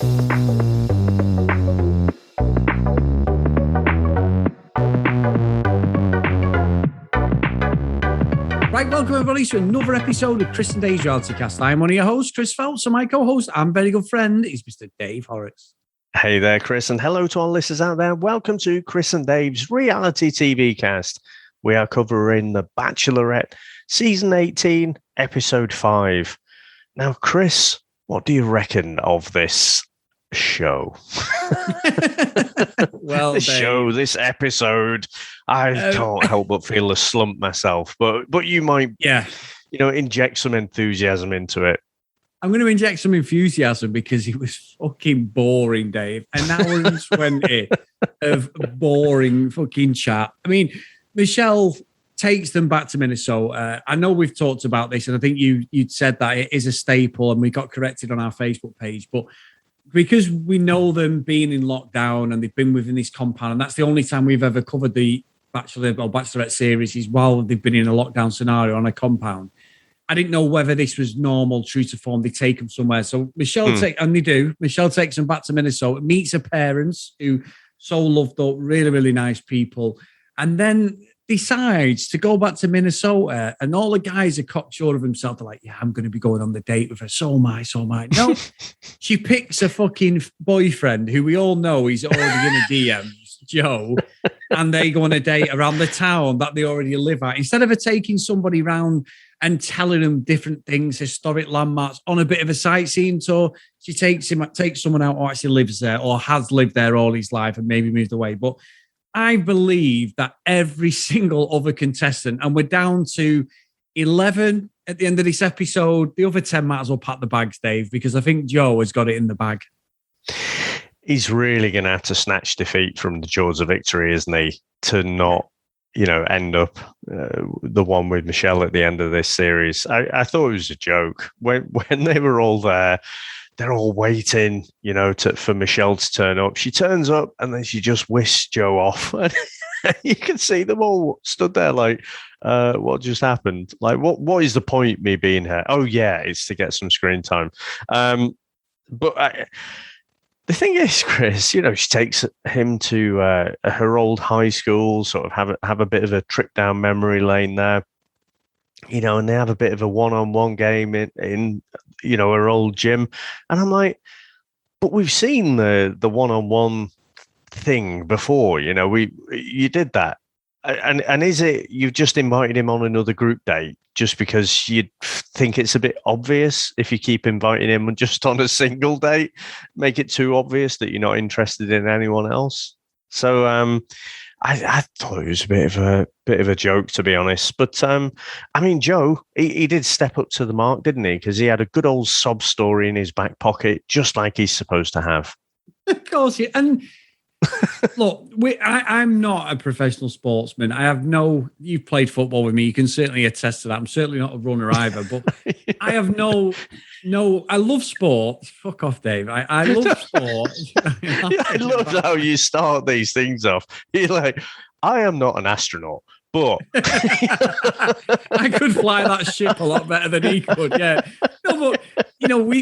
Right, welcome everybody to another episode of Chris and Dave's Reality Cast. I'm one of your hosts, Chris Phelps, and my co-host and very good friend is Mr. Dave Horrocks. Hey there, Chris, and hello to our listeners out there. Welcome to Chris and Dave's Reality TV Cast. We are covering The Bachelorette, Season 18, Episode 5. Now, Chris, what do you reckon of this show? Well, this episode, I can't help but feel a slump myself. But you might, inject some enthusiasm into it. I'm going to inject some enthusiasm because it was fucking boring, Dave. An hour and 20 of boring fucking chat. I mean, Michelle takes them back to Minnesota. I know we've talked about this, and I think you'd said that it is a staple, and we got corrected on our Facebook page. But because we know them being in lockdown and they've been within this compound, and that's the only time we've ever covered the Bachelor or Bachelorette series is while they've been in a lockdown scenario on a compound. I didn't know whether this was normal, true to form. They take them somewhere. So Michelle Michelle takes them back to Minnesota, meets her parents, who so loved up, really, really nice people, and then decides to go back to Minnesota. And all the guys are cocksure of themselves. They're like, yeah, I'm going to be going on the date with her. So am I. No, she picks a fucking boyfriend who we all know he's already in a DMs, Joe, and they go on a date around the town that they already live at. Instead of her taking somebody around and telling them different things, historic landmarks, on a bit of a sightseeing tour, she takes someone out who actually lives there or has lived there all his life and maybe moved away. But I believe that every single other contestant, and we're down to 11 at the end of this episode, the other 10 might as well pack the bags, Dave, because I think Joe has got it in the bag. He's really going to have to snatch defeat from the jaws of victory, isn't he, to not end up the one with Michelle at the end of this series. I thought it was a joke. When they were all there, they're all waiting, for Michelle to turn up. She turns up and then she just whisks Joe off. And you can see them all stood there like, what just happened? Like, what is the point me being here? Oh, yeah, it's to get some screen time. The thing is, Chris, she takes him to her old high school, sort of have a bit of a trip down memory lane there, and they have a bit of a one-on-one game in her old gym. And I'm like, but we've seen the one-on-one thing before, you did that. And is it you've just invited him on another group date just because you think it's a bit obvious if you keep inviting him just on a single date, make it too obvious that you're not interested in anyone else? So I thought it was a bit of a joke, to be honest. But Joe, he did step up to the mark, didn't he? Because he had a good old sob story in his back pocket, just like he's supposed to have. Of course, yeah. And look, I'm not a professional sportsman. You've played football with me. You can certainly attest to that. I'm certainly not a runner either, but I have I love sport. Fuck off, Dave. I love sport. I love how you start these things off. You're like, I am not an astronaut, but I could fly that ship a lot better than he could. Yeah. No, but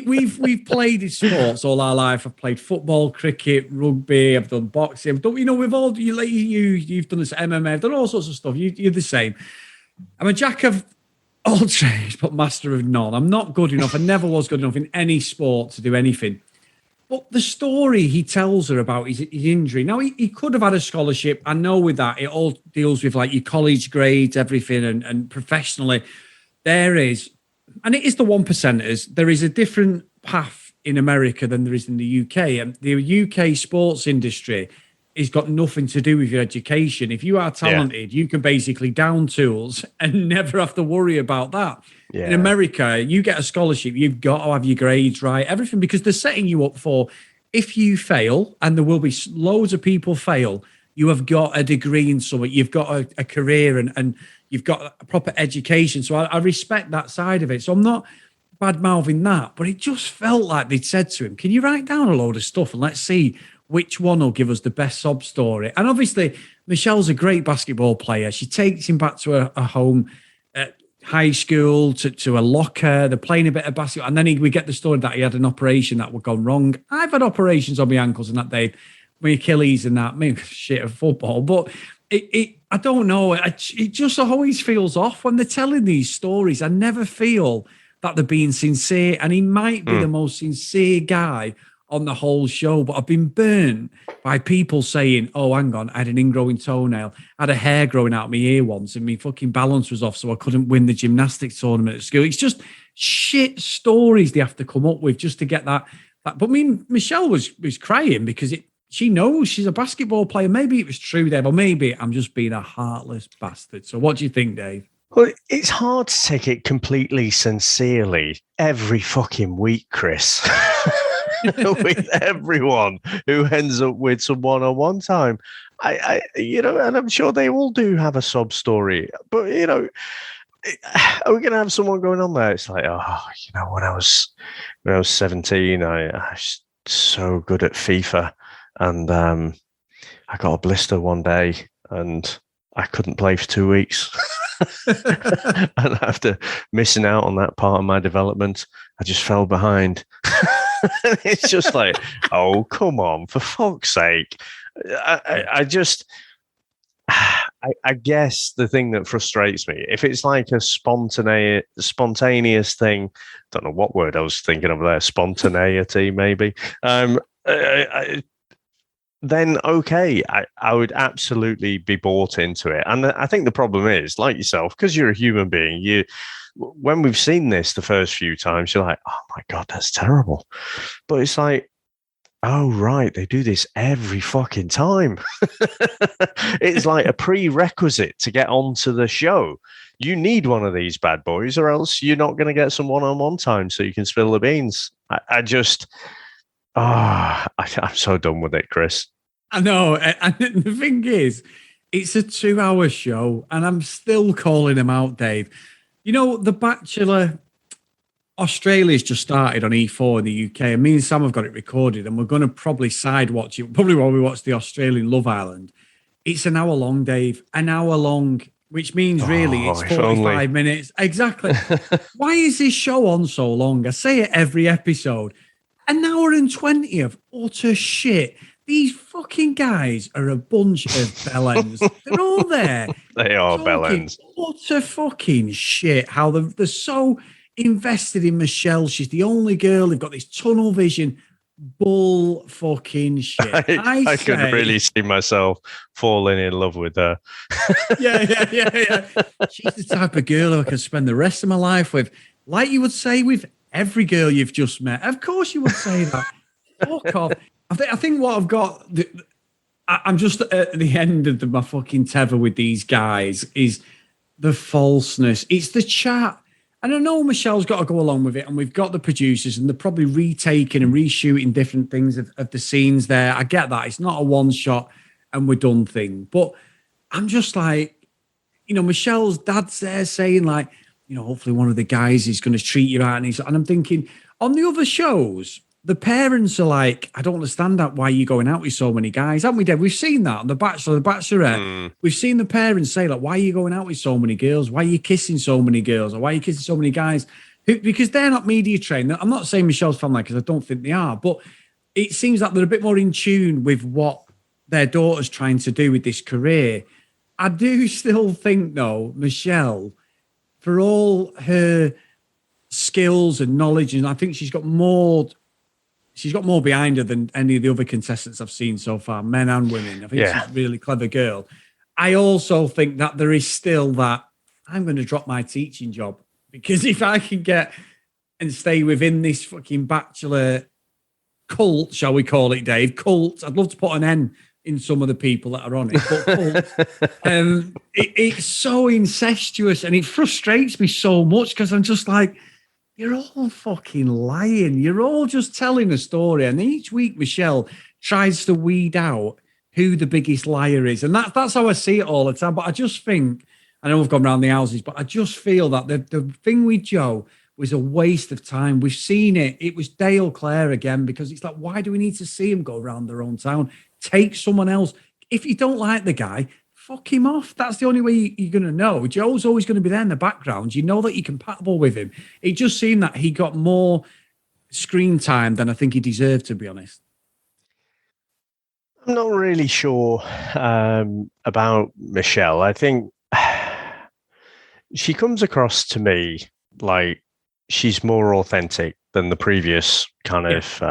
we've played in sports all our life. I've played football, cricket, rugby. I've done boxing. I've done, we've all you've done this MMA. I've done all sorts of stuff. You're the same. I'm a jack of all trades, but master of none. I'm not good enough. I never was good enough in any sport to do anything. But the story he tells her about his injury. Now, he could have had a scholarship. I know with that, it all deals with like your college grades, everything, and professionally. There is, and it is the 1%ers. There is a different path in America than there is in the UK. And the UK sports industry has got nothing to do with your education. If you are talented, you can basically down tools and never have to worry about that. Yeah. In America, you get a scholarship, you've got to have your grades right, everything, because they're setting you up for, if you fail, and there will be loads of people fail, you have got a degree in something, you've got a career and you've got a proper education. So I respect that side of it. So I'm not bad-mouthing that, but it just felt like they'd said to him, can you write down a load of stuff and let's see which one will give us the best sob story? And obviously, Michelle's a great basketball player. She takes him back to her home. high school to a locker. They're playing a bit of basketball. And then we get the story that he had an operation that would gone wrong. I've had operations on my ankles and that, Dave, my Achilles and that, maybe shit of football. But I don't know. It just always feels off when they're telling these stories. I never feel that they're being sincere. And he might be the most sincere guy on the whole show, but I've been burnt by people saying, oh, hang on, I had an ingrowing toenail, I had a hair growing out of my ear once, and my fucking balance was off, so I couldn't win the gymnastics tournament at school. It's just shit stories they have to come up with just to get that. But I mean, Michelle was crying because she knows she's a basketball player. Maybe it was true, Dave, or maybe I'm just being a heartless bastard. So what do you think, Dave? Well, it's hard to take it completely sincerely every fucking week, Chris. With everyone who ends up with some one-on-one time. I and I'm sure they all do have a sob story, but are we going to have someone going on there? It's like, when I was 17, I was so good at FIFA, and I got a blister one day, and I couldn't play for 2 weeks. And after missing out on that part of my development, I just fell behind. It's just like, oh, come on, for fuck's sake. I guess the thing that frustrates me, if it's like a spontaneous thing, don't know what word I was thinking of there, spontaneity maybe, then okay, I would absolutely be bought into it. And I think the problem is, like yourself, because you're a human being, when we've seen this the first few times, you're like, oh my God, that's terrible. But it's like, oh, right, they do this every fucking time. It's like a prerequisite to get onto the show. You need one of these bad boys, or else you're not going to get some one-on-one time so you can spill the beans. I'm so done with it, Chris. I know. And the thing is, it's a 2-hour show, and I'm still calling them out, Dave. The Bachelor Australia's just started on E4 in the UK, and me and Sam have got it recorded, and we're going to probably side watch it, probably while we watch the Australian Love Island. It's an hour long, Dave, an hour long, which means really it's 45 minutes. Exactly. Why is this show on so long? I say it every episode. An hour and 20 of utter shit. These fucking guys are a bunch of bellends. They're all there. They are bellends. Utter fucking shit. How they're so invested in Michelle. She's the only girl. They've got this tunnel vision. Bull fucking shit. I could really see myself falling in love with her. Yeah. She's the type of girl who I can spend the rest of my life with. Like you would say with every girl you've just met. Of course you would say that. Fuck off. I think what I've got, I'm just at the end of my fucking tether with these guys, is the falseness. It's the chat. And I know Michelle's got to go along with it, and we've got the producers, and they're probably retaking and reshooting different things of the scenes there. I get that. It's not a one-shot and we're done thing. But I'm just like, Michelle's dad's there saying like, hopefully one of the guys is going to treat you out. And I'm thinking, on the other shows, the parents are like, I don't understand that. Why are you going out with so many guys? Haven't we, Dave? We've seen that on The Bachelor, The Bachelorette. We've seen the parents say, like, why are you going out with so many girls? Why are you kissing so many girls? Or why are you kissing so many guys? Because they're not media trained. I'm not saying Michelle's family, because I don't think they are, but it seems like they're a bit more in tune with what their daughter's trying to do with this career. I do still think, though, Michelle, for all her skills and knowledge, and I think she's got more behind her than any of the other contestants I've seen so far, men and women. I think she's a really clever girl. I also think that there is still that I'm going to drop my teaching job, because if I can get and stay within this fucking Bachelor cult, shall we call it, Dave? Cult. I'd love to put an N in some of the people that are on it. But cult, it's so incestuous, and it frustrates me so much, because I'm just like, you're all fucking lying. You're all just telling a story. And each week, Michelle tries to weed out who the biggest liar is. And that's how I see it all the time. But I just think, I know we've gone around the houses, but I just feel that the thing with Joe was a waste of time. We've seen it. It was Dale Clare again, because it's like, why do we need to see him go around their own town? Take someone else. If you don't like the guy, fuck him off. That's the only way you're going to know. Joe's always going to be there in the background. You know that you're compatible with him. It just seemed that he got more screen time than I think he deserved, to be honest. I'm not really sure about Michelle. I think she comes across to me like she's more authentic than the previous kind of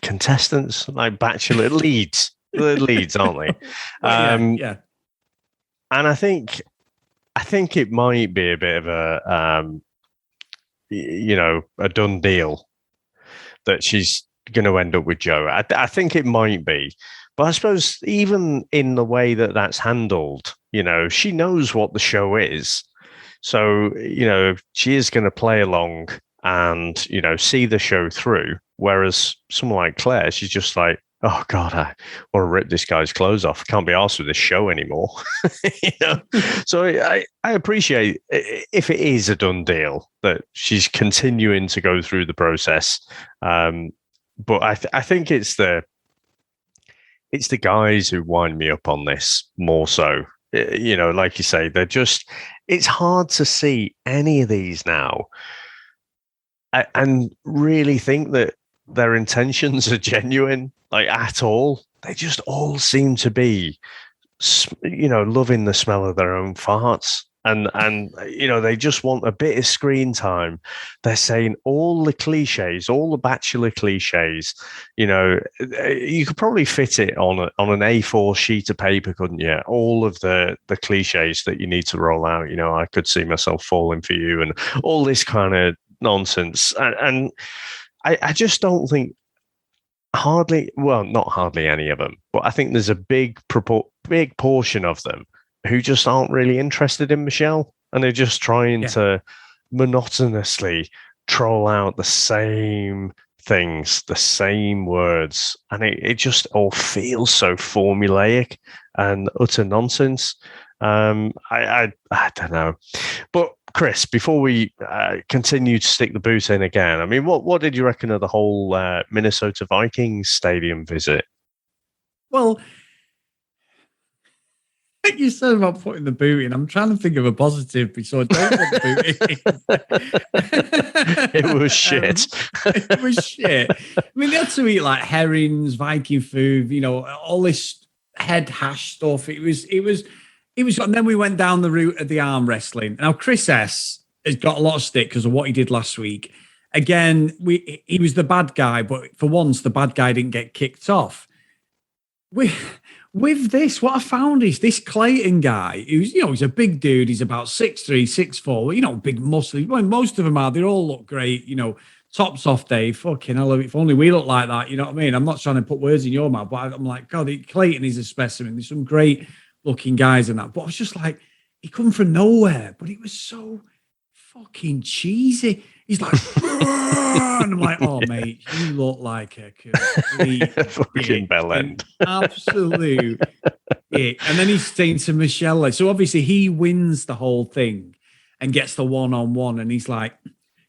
contestants, like Bachelor leads. The leads, aren't they? Yeah. And I think it might be a bit of a a done deal that she's going to end up with Joe. I think it might be, but I suppose even in the way that that's handled, she knows what the show is, so she is going to play along and see the show through. Whereas someone like Claire, she's just like, oh God, I want to rip this guy's clothes off. I can't be arsed with this show anymore. So I appreciate if it is a done deal that she's continuing to go through the process. But I think it's the guys who wind me up on this more so. Like you say, it's hard to see any of these now and really think that their intentions are genuine, like at all. They just all seem to be, loving the smell of their own farts. And they just want a bit of screen time. They're saying all the cliches, all the Bachelor cliches. You could probably fit it on an A4 sheet of paper, couldn't you? All of the cliches that you need to roll out. I could see myself falling for you, and all this kind of nonsense. And I just don't think not hardly any of them, but I think there's a big portion of them who just aren't really interested in Michelle, and they're just trying to monotonously troll out the same things, the same words, and it just all feels so formulaic and utter nonsense. I don't know, but Chris, before we continue to stick the boot in again, I mean, what did you reckon of the whole Minnesota Vikings stadium visit? Well, like you said about putting the boot in, I'm trying to think of a positive, so I don't put the boot in. It was shit. It was shit. I mean, they had to eat like herrings, Viking food, all this head hash stuff. It was, and then we went down the route of the arm wrestling. Now, Chris S has got a lot of stick because of what he did last week. Again, he was the bad guy, but for once, the bad guy didn't get kicked off. With this, what I found is this Clayton guy, who's, he's a big dude. He's about 6'3", 6'4", big muscle. Well, most of them are. They all look great, tops off, Dave. Fucking hell, if only we look like that, you know what I mean? I'm not trying to put words in your mouth, but I'm like, God, Clayton is a specimen. There's some great looking guys in that. But I was just like, he come from nowhere, but it was so fucking cheesy. He's like, and I'm like, oh, mate, you look like a complete fucking bellend. Absolute dick. And then he's saying to Michelle, so obviously he wins the whole thing and gets the one-on-one. And he's like,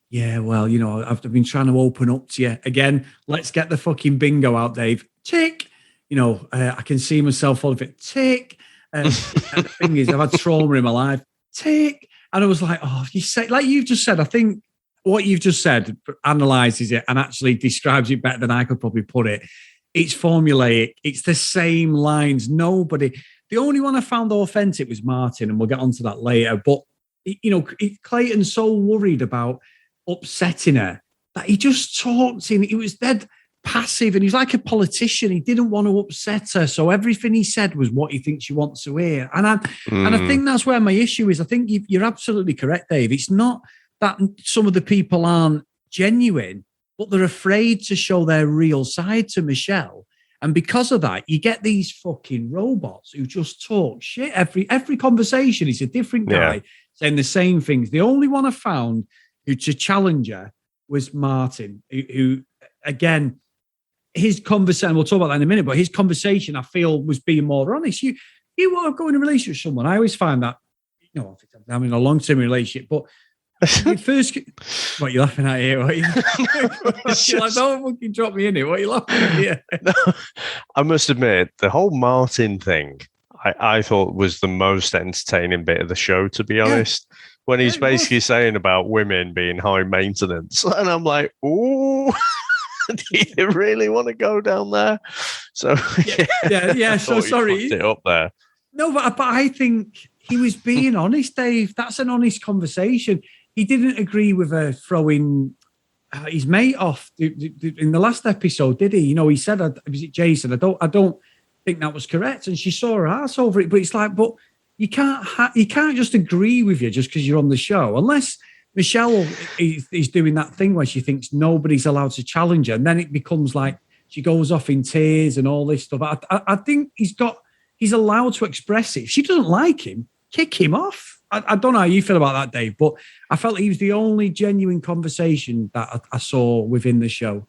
yeah, well, I've been trying to open up to you. Again, let's get the fucking bingo out, Dave. Tick. I can see myself all of it. Tick. And the thing is, I've had trauma in my life. Tick. And I was like, oh, you say, like you've just said, I think what you've just said analyzes it and actually describes it better than I could probably put it. It's formulaic. It's the same lines. The only one I found authentic was Martin, and we'll get onto that later. But, Clayton's so worried about upsetting her that he just talked in. He was dead passive, and he's like a politician. He didn't want to upset her, so everything he said was what he thinks she wants to hear. And I think that's where my issue is. I think you're absolutely correct, Dave. It's not that some of the people aren't genuine, but they're afraid to show their real side to Michelle. And because of that, you get these fucking robots who just talk shit. Every conversation is a different guy saying the same things. The only one I found who to challenge her was Martin, who again, his conversation, we'll talk about that in a minute, but his conversation, I feel, was being more honest. You want to go in a relationship with someone. I always find that, I'm in a long-term relationship, but first, what are you laughing at here? What are you like, don't fucking drop me in it. What are you laughing at here? No, I must admit, the whole Martin thing, I thought was the most entertaining bit of the show, to be honest. When he's basically saying about women being high maintenance. And I'm like, ooh, do you really want to go down there? So, yeah. So sorry. It up there. No, but I think he was being honest, Dave. That's an honest conversation. He didn't agree with her throwing his mate off in the last episode, did he? He said, was it Jason? I don't think that was correct. And she saw her ass over it. But it's like, but you can't just agree with you just because you're on the show, unless Michelle is doing that thing where she thinks nobody's allowed to challenge her, and then it becomes like she goes off in tears and all this stuff. I think he's allowed to express it. If she doesn't like him, kick him off. I don't know how you feel about that, Dave, but I felt he was the only genuine conversation that I saw within the show.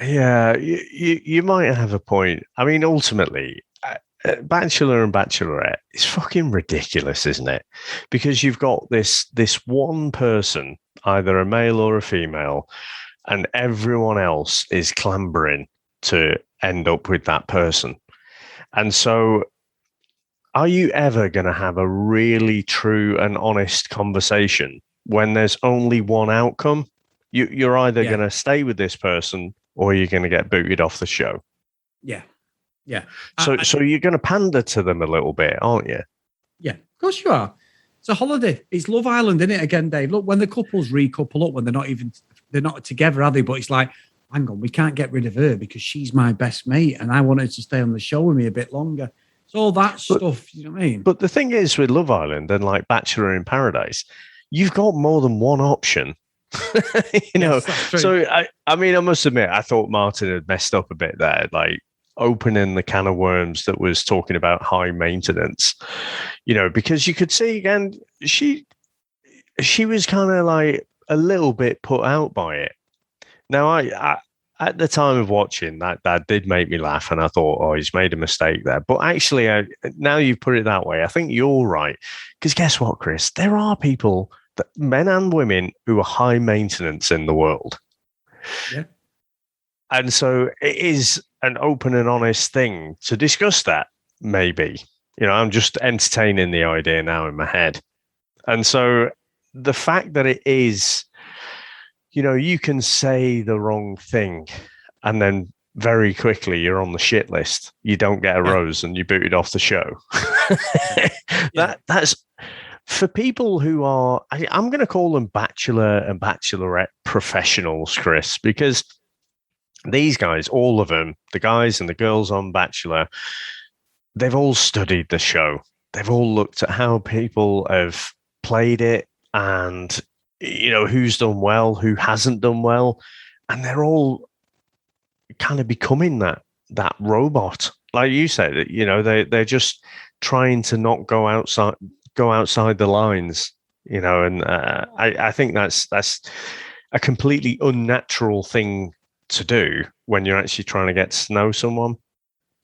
Yeah, you might have a point. I mean, ultimately, Bachelor and Bachelorette is fucking ridiculous, isn't it? Because you've got this one person, either a male or a female, and everyone else is clambering to end up with that person. And so, are you ever going to have a really true and honest conversation when there's only one outcome? You're either going to stay with this person or you're going to get booted off the show. Yeah. Yeah. So you're going to pander to them a little bit, aren't you? Yeah, of course you are. It's a holiday. It's Love Island, isn't it? Again, Dave. Look, when the couples recouple up, when they're not together, are they? But it's like, hang on, we can't get rid of her because she's my best mate and I want her to stay on the show with me a bit longer. It's all that stuff, you know what I mean? But the thing is with Love Island and like Bachelor in Paradise, you've got more than one option. So I mean, I must admit, I thought Martin had messed up a bit there, like opening the can of worms that was talking about high maintenance, because you could see again, she was kind of like a little bit put out by it. Now, I at the time of watching that did make me laugh, and I thought, oh, he's made a mistake there. But actually, now you put it that way, I think you're right. Because guess what, Chris? There are people, men and women, who are high maintenance in the world. Yeah. And so it is an open and honest thing to discuss that, maybe. I'm just entertaining the idea now in my head. And so the fact that it is, you can say the wrong thing and then very quickly you're on the shit list. You don't get a rose and you're booted off the show. That's for people who are, I'm going to call them Bachelor and Bachelorette professionals, Chris, because these guys, all of them, the guys and the girls on Bachelor, they've all studied the show. They've all looked at how people have played it and, who's done well, who hasn't done well. And they're all kind of becoming that robot. Like you said, they're just trying to not go outside the lines, and I think that's a completely unnatural thing to do when you're actually trying to get to know someone.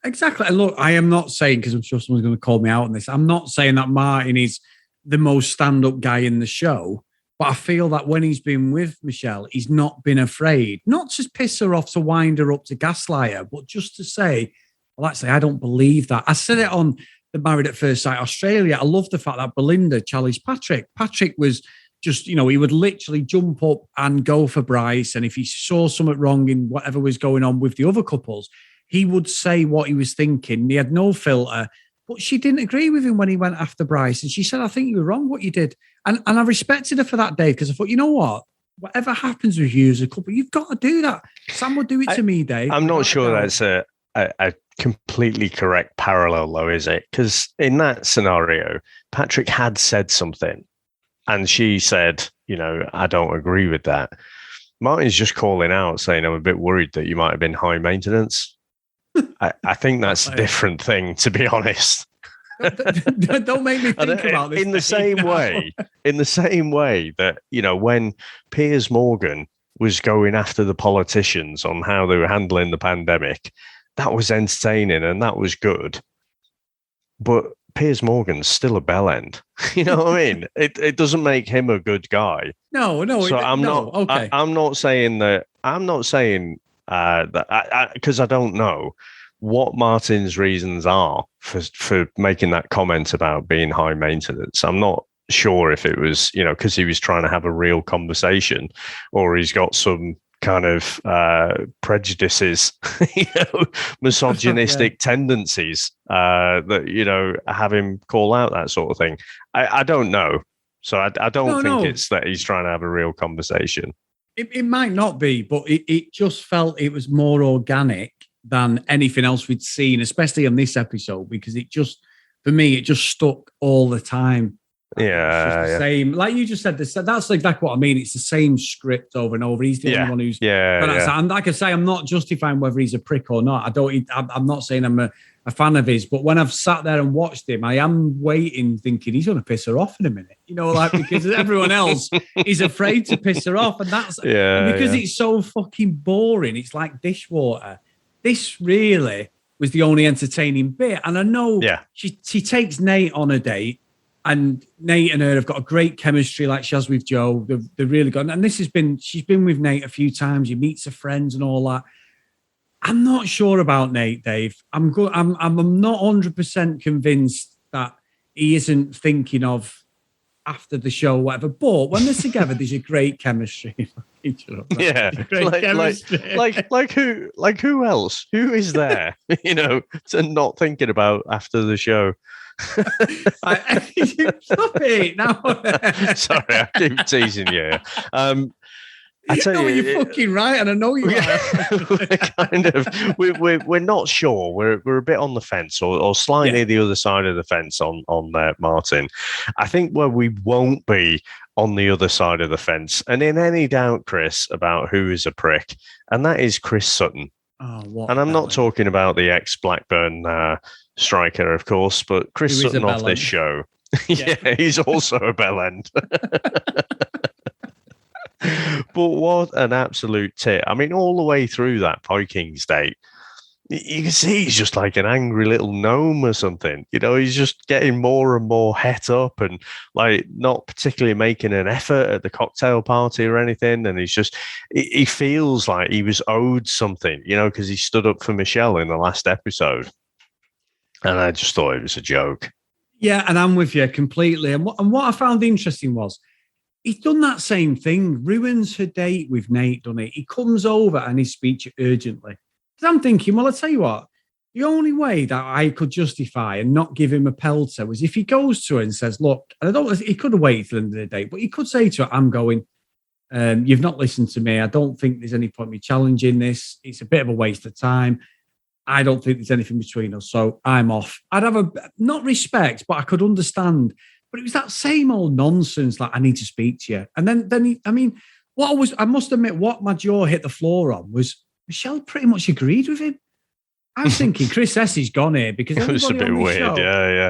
Exactly. And look, I am not saying, because I'm sure someone's going to call me out on this, I'm not saying that Martin is the most stand-up guy in the show, but I feel that when he's been with Michelle, he's not been afraid, not to piss her off, to wind her up, to gaslight her, but just to say, well, actually, I don't believe that. I said it on the Married at First Sight Australia. I love the fact that Belinda challenged Patrick. Patrick was just, he would literally jump up and go for Bryce. And if he saw something wrong in whatever was going on with the other couples, he would say what he was thinking. He had no filter. But she didn't agree with him when he went after Bryce. And she said, I think you were wrong what you did. And I respected her for that, Dave, because I thought, you know what? Whatever happens with you as a couple, you've got to do that. Sam would do it to me, Dave. I'm not sure that's a completely correct parallel, though, is it? Because in that scenario, Patrick had said something and she said, I don't agree with that. Martin's just calling out saying, I'm a bit worried that you might have been high maintenance. I think that's a different thing, to be honest. Don't make me think about this. In the same way that, when Piers Morgan was going after the politicians on how they were handling the pandemic, that was entertaining and that was good. But Piers Morgan's still a bellend. You know what I mean? It doesn't make him a good guy. No. So I'm not. Okay. I'm not saying that. I'm not saying that because I don't know. what Martin's reasons are for making that comment about being high maintenance. I'm not sure if it was, because he was trying to have a real conversation, or he's got some kind of prejudices, misogynistic tendencies that, have him call out that sort of thing. I don't know. So I don't think it's that he's trying to have a real conversation. It might not be, but it just felt it was more organic than anything else we'd seen, especially on this episode, because for me, it just stuck all the time. Yeah, it's the same. Like you just said, that's exactly what I mean. It's the same script over and over. He's the only one who's And like I say, I'm not justifying whether he's a prick or not. I'm not saying I'm a fan of his, but when I've sat there and watched him, I am waiting, thinking he's going to piss her off in a minute. Because everyone else is afraid to piss her off, and that's because it's so fucking boring. It's like dishwater. This really was the only entertaining bit, and I know she takes Nate on a date. And Nate and her have got a great chemistry, like she has with Joe. They're really good. And she's been with Nate a few times. He meets her friends and all that. I'm not sure about Nate, Dave. I'm not 100% convinced that he isn't thinking of after the show, or whatever. But when they're together, there's a great chemistry. Like who else? Who is there? To not thinking about after the show. Stop it now. Sorry, I keep teasing you. I tell you, you're fucking right, and I know you are. We're not sure. We're a bit on the fence, or slightly the other side of the fence on Martin. I think where we won't be on the other side of the fence, and in any doubt, Chris, about who is a prick, and that is Chris Sutton. And I'm not talking about the ex-Blackburn striker, of course, but Chris Sutton off this show. He's also a bell end. But what an absolute tit. I mean, all the way through that Vikings date, you can see he's just like an angry little gnome or something. He's just getting more and more het up and like not particularly making an effort at the cocktail party or anything. And he feels like he was owed something, because he stood up for Michelle in the last episode. And I just thought it was a joke. Yeah, and I'm with you completely. And what I found interesting was he's done that same thing, ruins her date with Nate, doesn't he? He comes over and he speaks urgently. Because I'm thinking, well, I'll tell you what, the only way that I could justify and not give him a pelter was if he goes to her and says, look, he could have waited till the end of the day, but he could say to her, I'm going, you've not listened to me. I don't think there's any point me challenging this. It's a bit of a waste of time. I don't think there's anything between us, so I'm off. I'd have not respect, but I could understand. But it was that same old nonsense, like, I need to speak to you. And then I must admit, what my jaw hit the floor on was Michelle pretty much agreed with him. I was thinking, Chris S is gone here because it was a bit weird.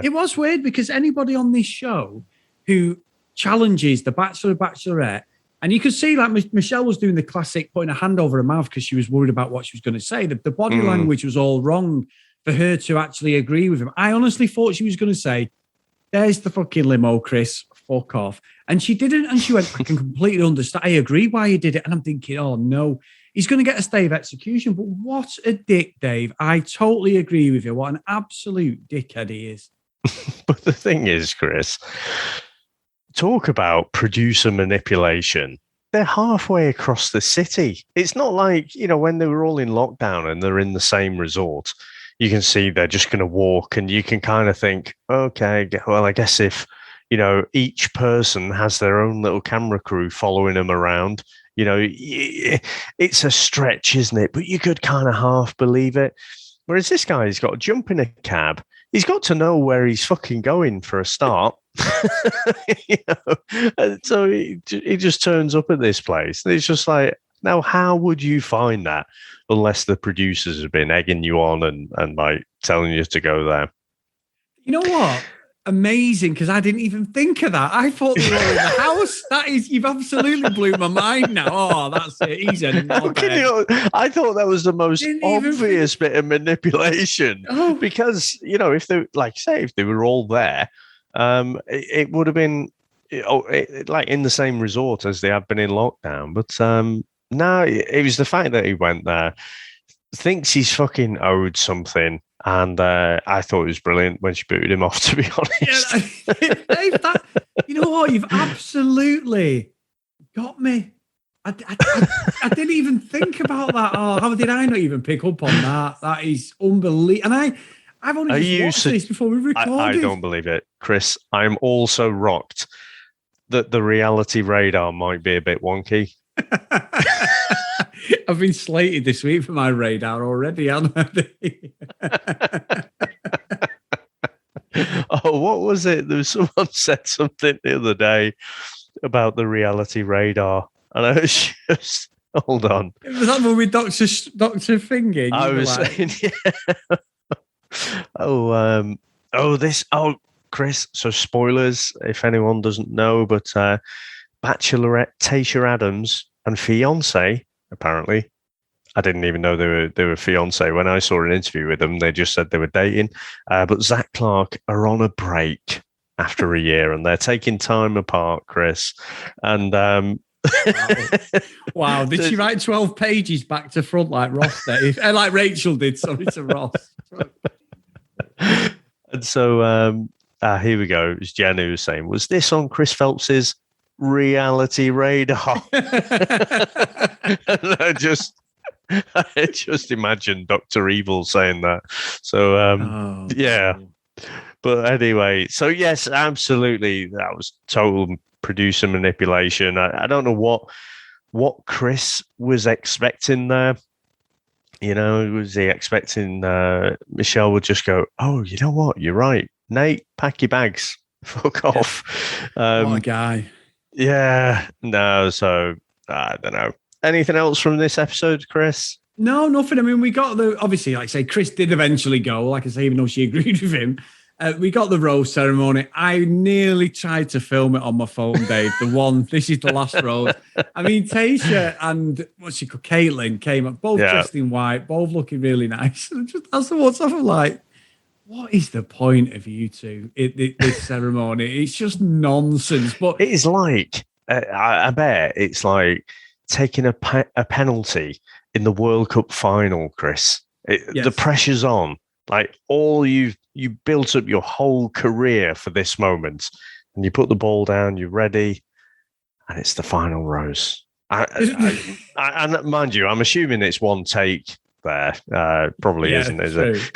It was weird because anybody on this show who challenges the Bachelor or Bachelorette, and you could see like Michelle was doing the classic putting a hand over her mouth because she was worried about what she was going to say. The body language was all wrong for her to actually agree with him. I honestly thought she was going to say, there's the fucking limo, Chris, fuck off. And she didn't. And she went, I can completely understand. I agree why you did it. And I'm thinking, oh no, he's going to get a stay of execution. But what a dick, Dave. I totally agree with you. What an absolute dickhead he is. But the thing is, Chris, talk about producer manipulation. They're halfway across the city. It's not like, when they were all in lockdown and they're in the same resort, you can see they're just going to walk and you can kind of think, okay, well, I guess if, each person has their own little camera crew following them around, it's a stretch, isn't it? But you could kind of half believe it. Whereas this guy's got to jump in a cab. He's got to know where he's fucking going for a start. And so he just turns up at this place. And it's just like, now, how would you find that unless the producers have been egging you on and like telling you to go there? You know what? Amazing, because I didn't even think of that. I thought they were in the house. You've absolutely blew my mind now. Oh, that's it. He's in. I thought that was the most obvious bit of manipulation because if they were all there, it would have been like in the same resort as they have been in lockdown. But no, it was the fact that he went there. thinks he's fucking owed something. And I thought it was brilliant when she booted him off, to be honest. Yeah, Dave, you know what? You've absolutely got me. I didn't even think about that. Oh, how did I not even pick up on that? That is unbelievable. And I've only just watched this before we recorded. I don't believe it, Chris. I'm also rocked that the reality radar might be a bit wonky. I've been slated this week for my radar already, haven't I? Oh, what was it? There was someone said something the other day about the reality radar. And I was just, hold on. Was that one with Dr. Finger? I was saying, yeah. Chris, so spoilers, if anyone doesn't know, but Bachelorette Tayshia Adams and fiance, apparently. I didn't even know they were fiance. When I saw an interview with them, they just said they were dating. But Zach Clark are on a break after a year, and they're taking time apart, Chris. And wow. Did she write 12 pages back to front like Ross did? Like Rachel did, sorry, to Ross. And so here we go. It was Jen who was saying, was this on Chris Phelps's reality radar? And I just imagined Dr. Evil saying that. So yeah. But anyway, so yes, absolutely, that was total producer manipulation. I don't know what Chris was expecting there. You know, was he expecting Michelle would just go, oh, you know what? You're right. Nate, pack your bags. Fuck off. What a guy. Yeah. No, so I don't know. Anything else from this episode, Chris? No, nothing. I mean, we got obviously, like I say, Chris did eventually go, like I say, even though she agreed with him. We got the rose ceremony. I nearly tried to film it on my phone, Dave. This is the last rose. I mean, Tayshia and what's she called, Caitlin came up, both dressed in white, both looking really nice. And just as the WhatsApp, I'm like, what is the point of you two in this ceremony? It's just nonsense. But it is like, I bet it's like taking a penalty in the World Cup final, Chris. The pressure's on. Like you built up your whole career for this moment, and you put the ball down, you're ready, and it's the final rose. And mind you, I'm assuming it's one take there. Probably isn't, is it?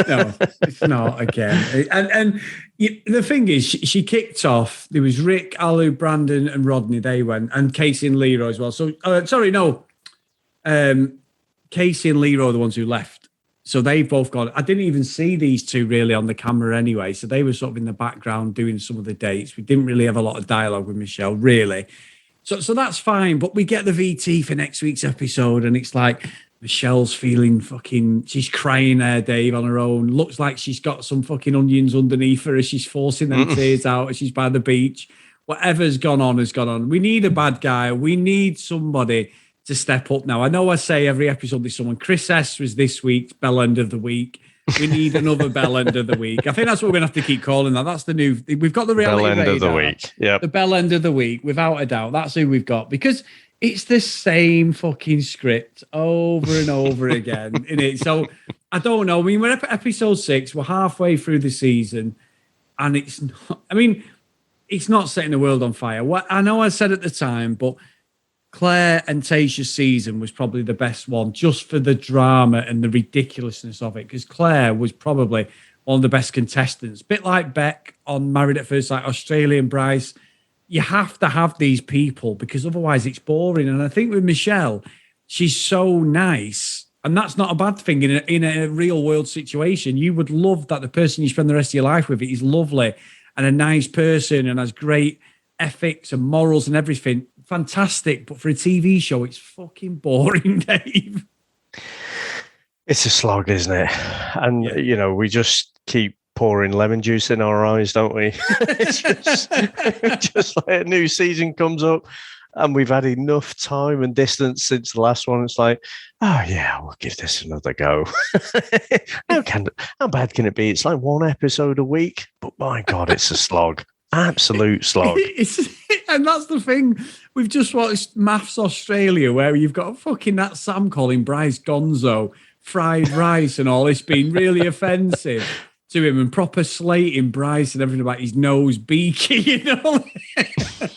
No, it's not again. And the thing is, she kicked off. There was Rick, Alu, Brandon, and Rodney. They went, and Casey and Leroy as well. So, Casey and Leroy are the ones who left. So they've both gone. I didn't even see these two really on the camera anyway. So they were sort of in the background doing some of the dates. We didn't really have a lot of dialogue with Michelle, really. So that's fine. But we get the VT for next week's episode, and it's like Michelle's feeling she's crying there, Dave, on her own. Looks like she's got some fucking onions underneath her as she's forcing them tears out as she's by the beach. Whatever's gone on has gone on. We need a bad guy. We need somebody to step up now. I know I say every episode there's someone. Chris S was this week's Bell End of the Week. We need another Bell End of the Week. I think that's what we're going to have to keep calling that. That's the new... We've got the reality Bell End radar, of the Week. Yeah, the Bell End of the Week, without a doubt. That's who we've got. Because it's the same fucking script over and over again, innit? So, I don't know. I mean, we're at episode 6. We're halfway through the season. And it's not... I mean, it's not setting the world on fire. I know I said at the time, but... Claire and Tayshia's season was probably the best one just for the drama and the ridiculousness of it, because Claire was probably one of the best contestants. Bit like Beck on Married at First Sight, Australian Bryce. You have to have these people because otherwise it's boring. And I think with Michelle, she's so nice. And that's not a bad thing in a real world situation. You would love that the person you spend the rest of your life with is lovely and a nice person and has great ethics and morals and everything. Fantastic, but for a TV show, it's fucking boring, Dave. It's a slog, isn't it? And, you know, we just keep pouring lemon juice in our eyes, don't we? It's just like a new season comes up and we've had enough time and distance since the last one. It's like, oh, yeah, we'll give this another go. How bad can it be? It's like one episode a week, but my God, it's a slog. Absolute slog. And that's the thing. We've just watched Maths Australia, where you've got fucking that Sam calling Bryce Gonzo fried rice and all this being really offensive to him and proper slating Bryce and everything about his nose beaky, you know.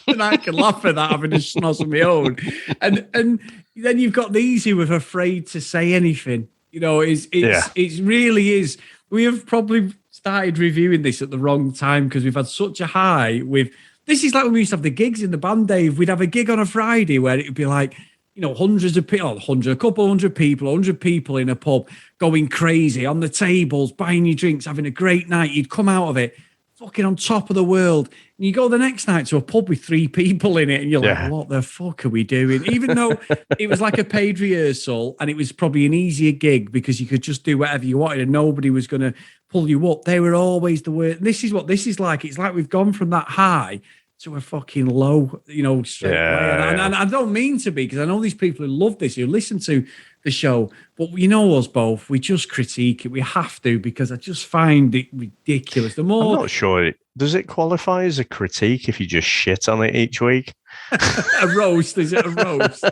And I can laugh at that having a schnoz of my own. And then you've got these who are afraid to say anything. You know, it really is. We have probably started reviewing this at the wrong time because we've had such a high with. This is like when we used to have the gigs in the band, Dave. We'd have a gig on a Friday where it would be like, you know, hundreds of people, a couple hundred people, 100 people in a pub going crazy on the tables, buying you drinks, having a great night. You'd come out of it fucking on top of the world. And you go the next night to a pub with 3 people in it and you're like, what the fuck are we doing? Even though it was like a paid rehearsal and it was probably an easier gig because you could just do whatever you wanted and nobody was going to pull you up. They were always the worst. This is what this is like. It's like we've gone from that high to a fucking low, you know, straight away. And I don't mean to be, because I know these people who love this, who listen to the show, but you know us both, we just critique it. We have to, because I just find it ridiculous. The more I'm not sure. Does it qualify as a critique if you just shit on it each week? A roast? Is it a roast?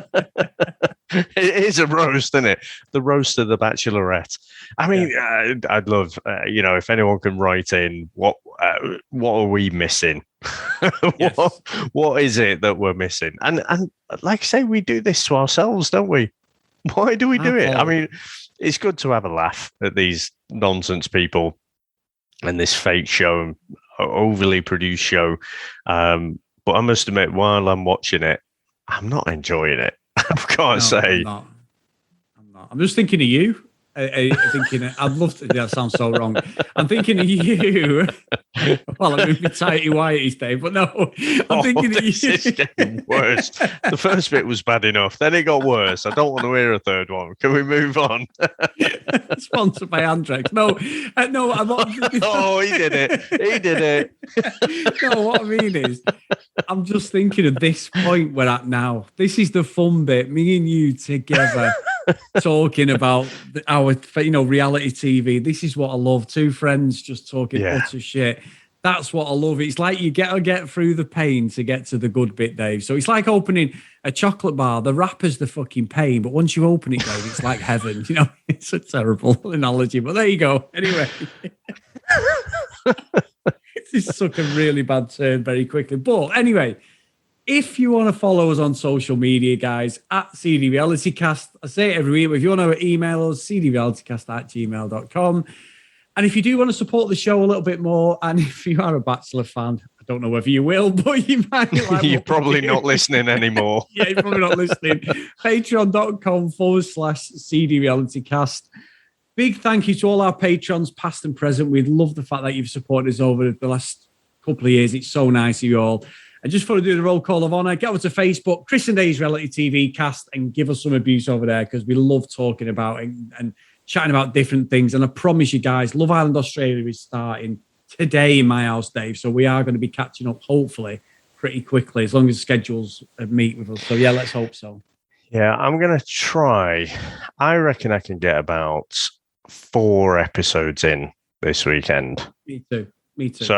It is a roast, isn't it? The roast of the Bachelorette. I mean, I'd love, you know, if anyone can write in what are we missing? What is it that we're missing? And like I say, we do this to ourselves, don't we? Why do we do it? I mean, it's good to have a laugh at these nonsense people and this fake show, overly produced show. But I must admit, while I'm watching it, I'm not enjoying it. I've got to say. I'm not. I'm just thinking of you. Thinking, I'd love to. That sounds so wrong. I'm thinking of you. Well, I'm going to be tighty whitey, Dave, but no, I'm thinking of you. This is getting worse. The first bit was bad enough. Then it got worse. I don't want to hear a third one. Can we move on? Sponsored by Andrex. No, I'm not. Oh, he did it. He did it. No, what I mean is, I'm just thinking of this point we're at now. This is the fun bit. Me and you together. Talking about our, you know, reality TV. This is what I love. 2 friends just talking utter shit. That's what I love. It's like you get through the pain to get to the good bit, Dave. So it's like opening a chocolate bar. The wrapper's the fucking pain, but once you open it, Dave, it's like heaven. You know, it's a terrible analogy, but there you go. Anyway, this took a really bad turn very quickly. But anyway, if you want to follow us on social media, guys, at CD Reality Cast, I say it every week, but if you want to email us, cdrealitycast@gmail.com. And if you do want to support the show a little bit more, and if you are a Bachelor fan, I don't know whether you will, but you might. Like you're probably not listening anymore. Yeah, you're probably not listening. Patreon.com/CD Reality Cast. Big thank you to all our patrons, past and present. We love the fact that you've supported us over the last couple of years. It's so nice of you all. And just before we do the roll call of honour, get over to Facebook, Chris and Dave's Reality TV Cast, and give us some abuse over there, because we love talking about it and chatting about different things. And I promise you guys, Love Island Australia is starting today in my house, Dave. So we are going to be catching up, hopefully, pretty quickly, as long as the schedules meet with us. So yeah, let's hope so. Yeah, I'm going to try. I reckon I can get about 4 episodes in this weekend. Me too. So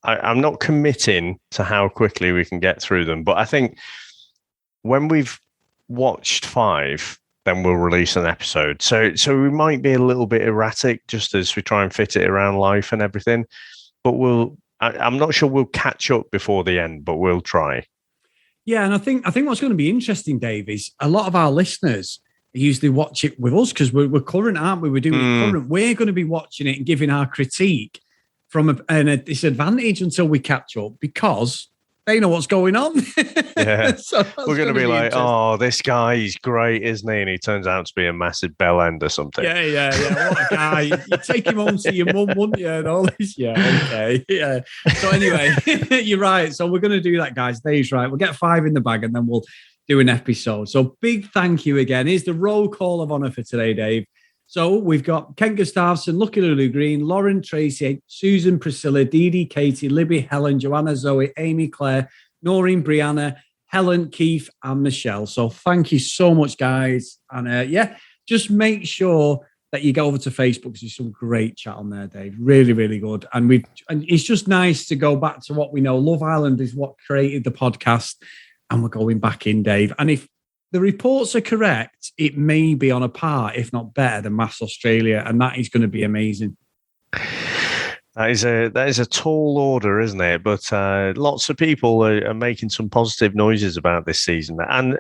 I'm not committing to how quickly we can get through them, but I think when we've watched 5, then we'll release an episode. So we might be a little bit erratic just as we try and fit it around life and everything. But I'm not sure we'll catch up before the end, but we'll try. Yeah, and I think what's going to be interesting, Dave, is a lot of our listeners usually watch it with us because we're current, aren't we? We're doing current. We're going to be watching it and giving our critique from a disadvantage until we catch up, because they know what's going on. Yeah. So we're going to be like, oh, this guy, he's great, isn't he? And he turns out to be a massive bell end or something. Yeah. What a guy. You'd take him home to your mum, wouldn't you? And all this. Yeah, okay. Yeah. So anyway, you're right. So we're going to do that, guys. Dave's right. We'll get 5 in the bag and then we'll do an episode. So big thank you again. Here's the roll call of honour for today, Dave. So we've got Ken Gustafsson, Lucky Lulu Green, Lauren Tracy, Susan Priscilla, Dee Dee, Katie, Libby, Helen, Joanna, Zoe, Amy, Claire, Noreen, Brianna, Helen, Keith, and Michelle. So thank you so much, guys. And just make sure that you go over to Facebook because there's some great chat on there, Dave. Really, really good. And it's just nice to go back to what we know. Love Island is what created the podcast, and we're going back in, Dave. And if the reports are correct, it may be on a par, if not better, than Mass Australia, and that is going to be amazing. That is a tall order, isn't it? But lots of people are making some positive noises about this season. And,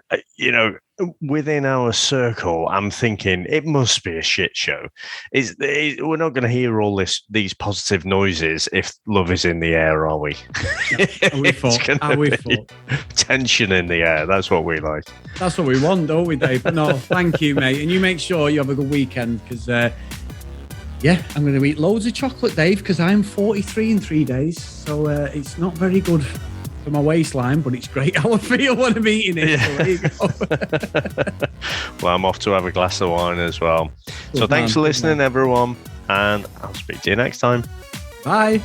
within our circle, I'm thinking it must be a shit show. We're not going to hear all these positive noises if love is in the air, are we? Are we for? Tension in the air. That's what we like. That's what we want, don't we, Dave? No, thank you, mate. And you make sure you have a good weekend because... I'm going to eat loads of chocolate, Dave, because I'm 43 in 3 days. So it's not very good for my waistline, but it's great how I feel when I'm eating it. Yeah. So there you go. Well, I'm off to have a glass of wine as well. So thanks for listening, everyone. And I'll speak to you next time. Bye.